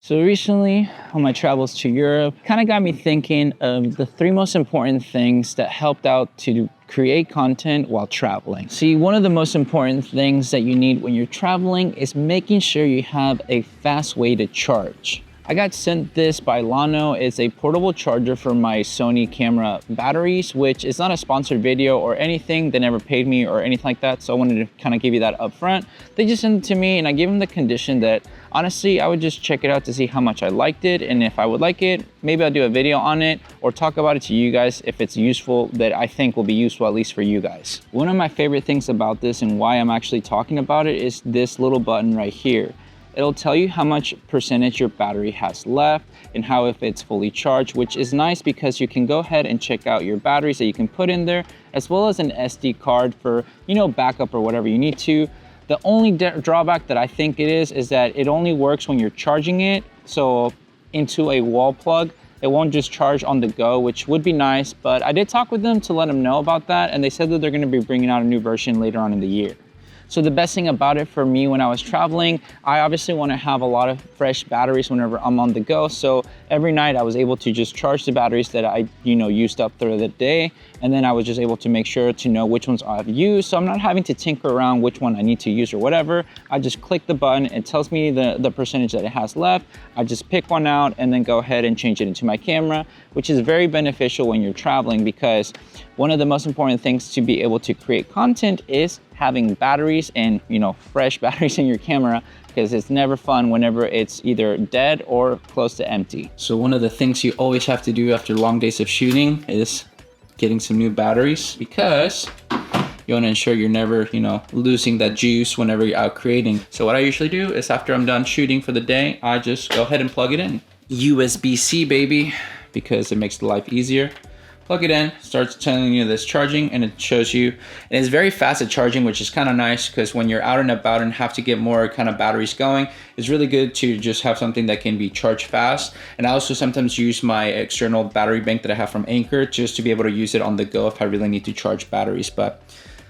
So recently on my travels to Europe, kind of got me thinking of the 3 most important things that helped out to create content while traveling. See, one of the most important things that you need when you're traveling is making sure you have a fast way to charge. I got sent this by Lano. It's a portable charger for my Sony camera batteries, which is not a sponsored video or anything. They never paid me or anything like that, so I wanted to kind of give you that up front. They just sent it to me and I gave them the condition that honestly, I would just check it out to see how much I liked it, and if I would like it, maybe I'll do a video on it or talk about it to you guys if it's useful, that I think will be useful at least for you guys. One of my favorite things about this and why I'm actually talking about it is this little button right here. It'll tell you how much percentage your battery has left and how if it's fully charged, which is nice because you can go ahead and check out your batteries that you can put in there, as well as an SD card for, backup or whatever you need to. The only drawback that I think it is that it only works when you're charging it. So into a wall plug, it won't just charge on the go, which would be nice, but I did talk with them to let them know about that. And they said that they're gonna be bringing out a new version later on in the year. So the best thing about it for me when I was traveling, I obviously want to have a lot of fresh batteries whenever I'm on the go. So every night I was able to just charge the batteries that I, used up through the day. And then I was just able to make sure to know which ones I've used. So I'm not having to tinker around which one I need to use or whatever. I just click the button, it tells me the percentage that it has left. I just pick one out and then go ahead and change it into my camera, which is very beneficial when you're traveling, because one of the most important things to be able to create content is having batteries and fresh batteries in your camera, because it's never fun whenever it's either dead or close to empty. So one of the things you always have to do after long days of shooting is getting some new batteries, because you want to ensure you're never, losing that juice whenever you're out creating. So what I usually do is after I'm done shooting for the day, I just go ahead and plug it in. USB-C, baby, because it makes the life easier. Plug it in, starts telling you this charging, and it shows you, and it's very fast at charging, which is kind of nice, because when you're out and about and have to get more kind of batteries going, it's really good to just have something that can be charged fast. And I also sometimes use my external battery bank that I have from Anchor just to be able to use it on the go if I really need to charge batteries. But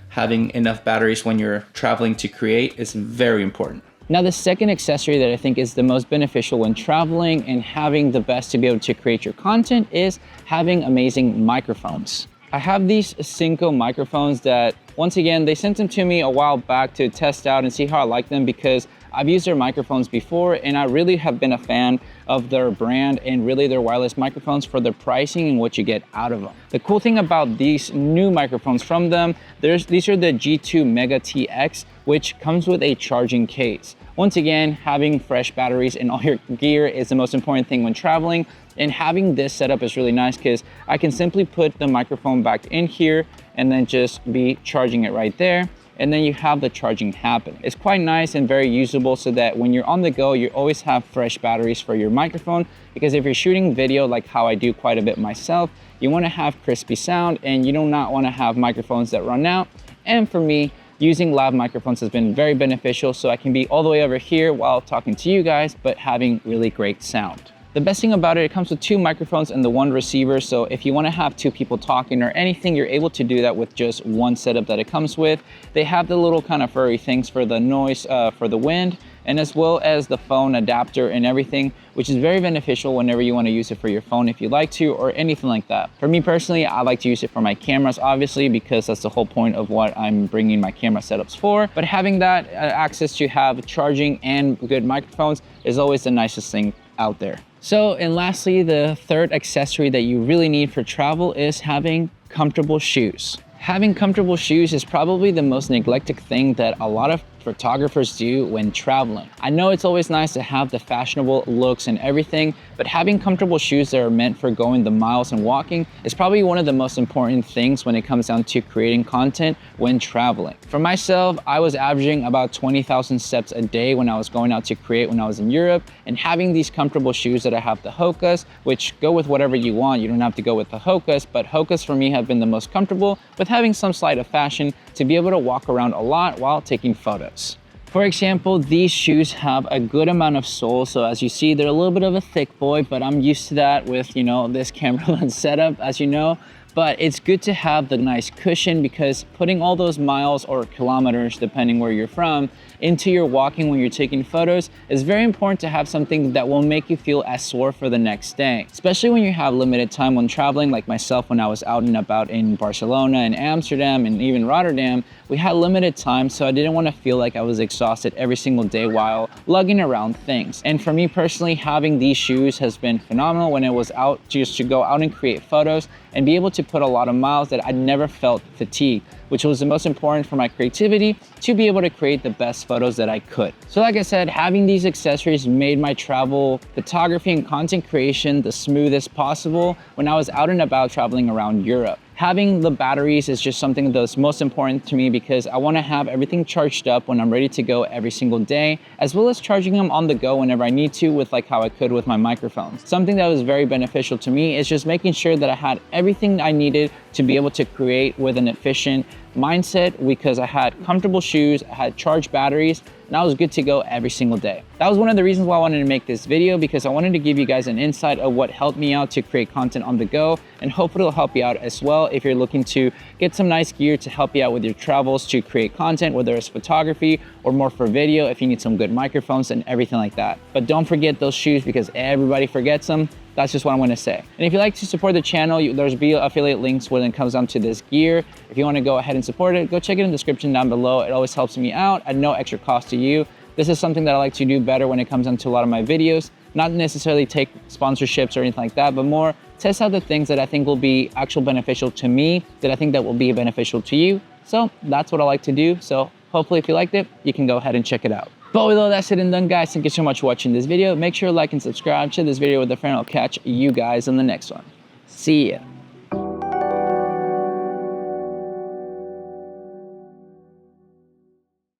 having enough batteries when you're traveling to create is very important. Now, the second accessory that I think is the most beneficial when traveling and having the best to be able to create your content is having amazing microphones. I have these Synco microphones that, once again, they sent them to me a while back to test out and see how I like them, because I've used their microphones before and I really have been a fan of their brand and really their wireless microphones for their pricing and what you get out of them. The cool thing about these new microphones from them, these are the G2 Mega TX, which comes with a charging case. Once again, having fresh batteries in all your gear is the most important thing when traveling, and having this setup is really nice because I can simply put the microphone back in here and then just be charging it right there, and then you have the charging happen. It's quite nice and very usable, so that when you're on the go, you always have fresh batteries for your microphone, because if you're shooting video like how I do quite a bit myself, you want to have crispy sound and you do not want to have microphones that run out. And for me, using lav microphones has been very beneficial, so I can be all the way over here while talking to you guys, but having really great sound. The best thing about it, it comes with 2 microphones and the 1 receiver, so if you want to have 2 people talking or anything, you're able to do that with just 1 setup that it comes with. They have the little kind of furry things for the noise, for the wind, and as well as the phone adapter and everything, which is very beneficial whenever you want to use it for your phone if you like to, or anything like that. For me personally, I like to use it for my cameras, obviously, because that's the whole point of what I'm bringing my camera setups for. But having that access to have charging and good microphones is always the nicest thing out there. So, and lastly, the third accessory that you really need for travel is having comfortable shoes. Having comfortable shoes is probably the most neglected thing that a lot of photographers do when traveling. I know it's always nice to have the fashionable looks and everything, but having comfortable shoes that are meant for going the miles and walking is probably one of the most important things when it comes down to creating content when traveling. For myself, I was averaging about 20,000 steps a day when I was going out to create when I was in Europe, and having these comfortable shoes that I have the Hokas, which go with whatever you want, you don't have to go with the Hokas, but Hokas for me have been the most comfortable, with having some slight of fashion to be able to walk around a lot while taking photos. For example, these shoes have a good amount of sole, so as you see, they're a little bit of a thick boy, but I'm used to that with, this camera lens setup, as you know. But it's good to have the nice cushion, because putting all those miles or kilometers, depending where you're from, into your walking when you're taking photos is very important to have something that will make you feel as sore for the next day. Especially when you have limited time when traveling, like myself when I was out and about in Barcelona and Amsterdam and even Rotterdam, we had limited time, so I didn't want to feel like I was exhausted every single day while lugging around things. And for me personally, having these shoes has been phenomenal when I was out just to go out and create photos and be able to put a lot of miles that I never felt fatigued, which was the most important for my creativity to be able to create the best photos that I could. So like I said, having these accessories made my travel photography and content creation the smoothest possible when I was out and about traveling around Europe. Having the batteries is just something that's most important to me, because I want to have everything charged up when I'm ready to go every single day, as well as charging them on the go whenever I need to, with like how I could with my microphones. Something that was very beneficial to me is just making sure that I had everything I needed to be able to create with an efficient mindset, because I had comfortable shoes, I had charged batteries, and I was good to go every single day. That was one of the reasons why I wanted to make this video, because I wanted to give you guys an insight of what helped me out to create content on the go, and hopefully it'll help you out as well if you're looking to get some nice gear to help you out with your travels to create content, whether it's photography or more for video, if you need some good microphones and everything like that. But don't forget those shoes, because everybody forgets them. That's just what I'm going to say. And if you like to support the channel, there's affiliate links when it comes down to this gear. If you want to go ahead and support it, go check it in the description down below. It always helps me out at no extra cost to you. This is something that I like to do better when it comes down to a lot of my videos. Not necessarily take sponsorships or anything like that, but more test out the things that I think will be actual beneficial to me, that I think that will be beneficial to you. So that's what I like to do. So hopefully if you liked it, you can go ahead and check it out. But with all that said and done, guys, thank you so much for watching this video. Make sure to like and subscribe, share this video with a friend. I'll catch you guys in the next one. See ya.